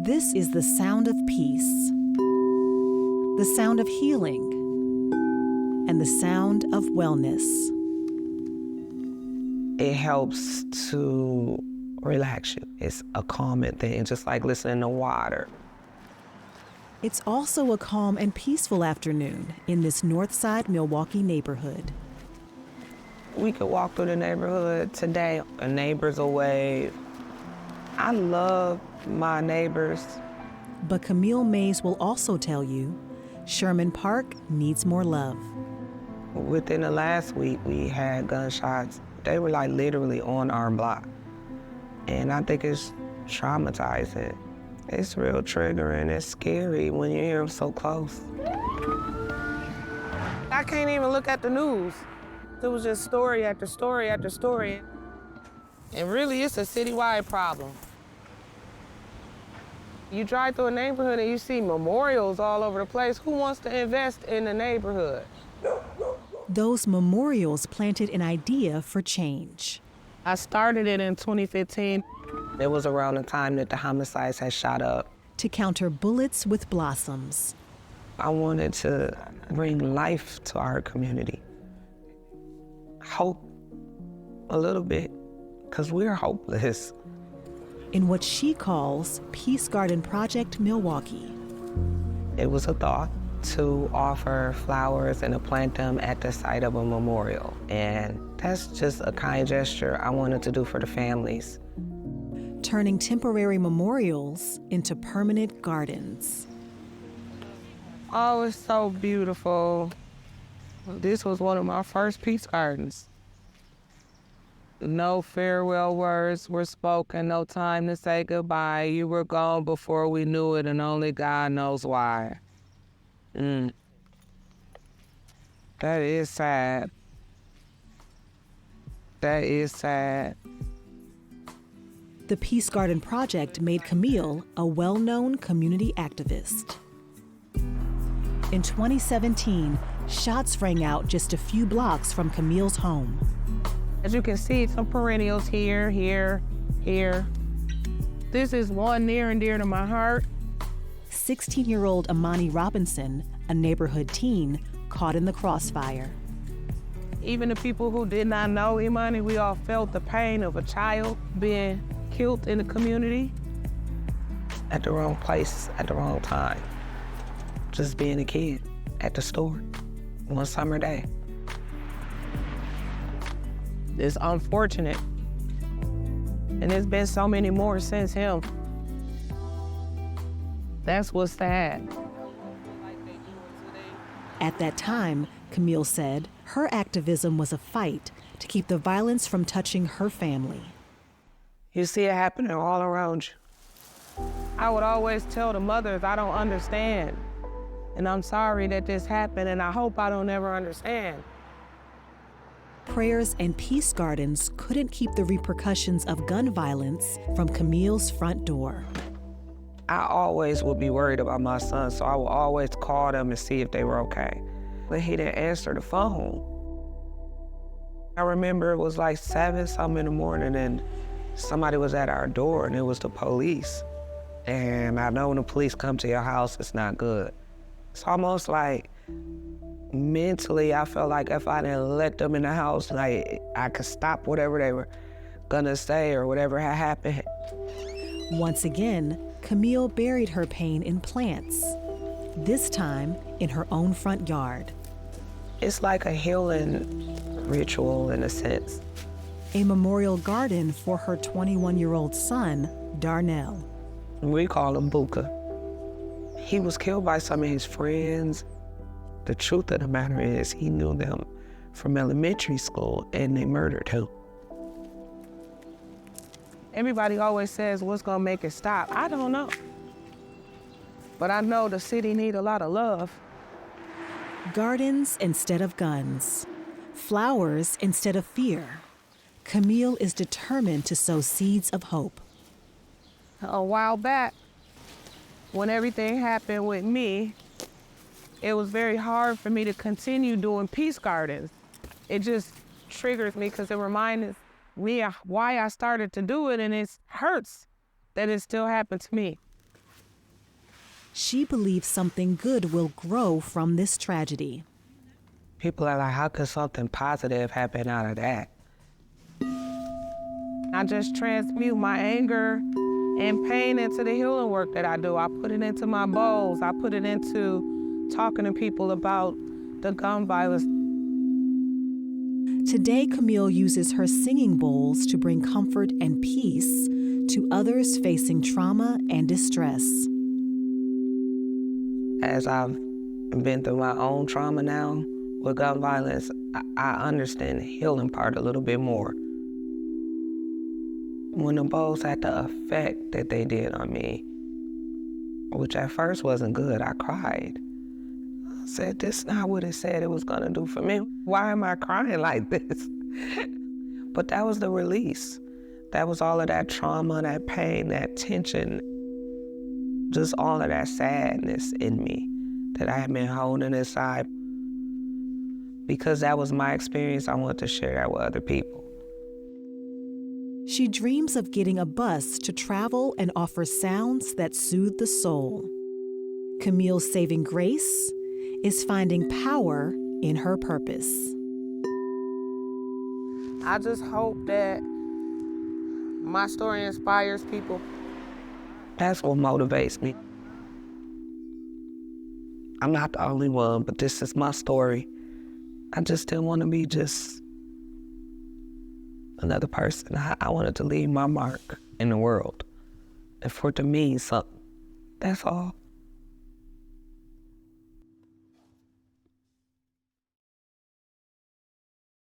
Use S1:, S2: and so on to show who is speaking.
S1: This is the sound of peace, the sound of healing, and the sound of wellness.
S2: It helps to relax you. It's a calming thing, just like listening to water.
S1: It's also a calm and peaceful afternoon in this Northside Milwaukee neighborhood.
S2: We could walk through the neighborhood today, a neighbors away. I love my neighbors.
S1: But Camille Mays will also tell you Sherman Park needs more love.
S2: Within the last week, we had gunshots. They were like literally on our block. And I think it's traumatizing. It's real triggering. It's scary when you hear them so close. I can't even look at the news. It was just story after story after story. And really, it's a citywide problem. You drive through a neighborhood and you see memorials all over the place. Who wants to invest in the neighborhood?
S1: Those memorials planted an idea for change.
S2: I started it in 2015. It was around the time that the homicides had shot up.
S1: To counter bullets with blossoms.
S2: I wanted to bring life to our community. Hope, a little bit, because we're hopeless.
S1: In what she calls Peace Garden Project Milwaukee.
S2: It was a thought to offer flowers and to plant them at the site of a memorial. And that's just a kind gesture I wanted to do for the families.
S1: Turning temporary memorials into permanent gardens.
S2: Oh, it's so beautiful. This was one of my first peace gardens. No farewell words were spoken, no time to say goodbye. You were gone before we knew it, and only God knows why. That is sad. That is sad.
S1: The Peace Garden Project made Camille a well-known community activist. In 2017, shots rang out just a few blocks from Camille's home.
S2: As you can see, some perennials here, here, here. This is one near and dear to my heart.
S1: 16-year-old Amani Robinson, a neighborhood teen, caught in the crossfire.
S2: Even the people who did not know Imani, we all felt the pain of a child being killed in the community. At the wrong place, at the wrong time. Just being a kid at the store one summer day. It's unfortunate. And there's been so many more since him. That's what's sad.
S1: At that time, Camille said, her activism was a fight to keep the violence from touching her family.
S2: You see it happening all around you. I would always tell the mothers, I don't understand. And I'm sorry that this happened, and I hope I don't ever understand.
S1: Prayers and peace gardens couldn't keep the repercussions of gun violence from Camille's front door.
S2: I always would be worried about my son, so I would always call them and see if they were okay. But he didn't answer the phone. I remember it was like 7-something in the morning and somebody was at our door and it was the police. And I know when the police come to your house, it's not good. It's almost like mentally, I felt like if I didn't let them in the house, like I could stop whatever they were gonna say or whatever had happened.
S1: Once again, Camille buried her pain in plants, this time in her own front yard.
S2: It's like a healing ritual in a sense.
S1: A memorial garden for her 21-year-old son, Darnell.
S2: We call him Buka. He was killed by some of his friends. The truth of the matter is he knew them from elementary school and they murdered him. Everybody always says, what's gonna make it stop? I don't know. But I know the city needs a lot of love.
S1: Gardens instead of guns. Flowers instead of fear. Camille is determined to sow seeds of hope.
S2: A while back, when everything happened with me, it was very hard for me to continue doing peace gardens. It just triggers me because it reminds me why I started to do it, and it hurts that it still happened to me.
S1: she believes something good will grow from this tragedy.
S2: People are like, how could something positive happen out of that? I just transmute my anger and pain into the healing work that I do. I put it into my bowls. I put it into talking to people about the gun violence.
S1: Today, Camille uses her singing bowls to bring comfort and peace to others facing trauma and distress.
S2: As I've been through my own trauma now with gun violence, I understand the healing part a little bit more. When the bowls had the effect that they did on me, which at first wasn't good, I cried. I said, this is not what it said it was gonna do for me. Why am I crying like this? But that was the release. That was all of that trauma, that pain, that tension, just all of that sadness in me that I had been holding inside. Because that was my experience, I wanted to share that with other people.
S1: She dreams of getting a bus to travel and offer sounds that soothe the soul. Camille's saving grace is finding power in her purpose.
S2: I just hope that my story inspires people. That's what motivates me. I'm not the only one, but this is my story. I just didn't want to be just another person. I wanted to leave my mark in the world and for it to mean something. That's all.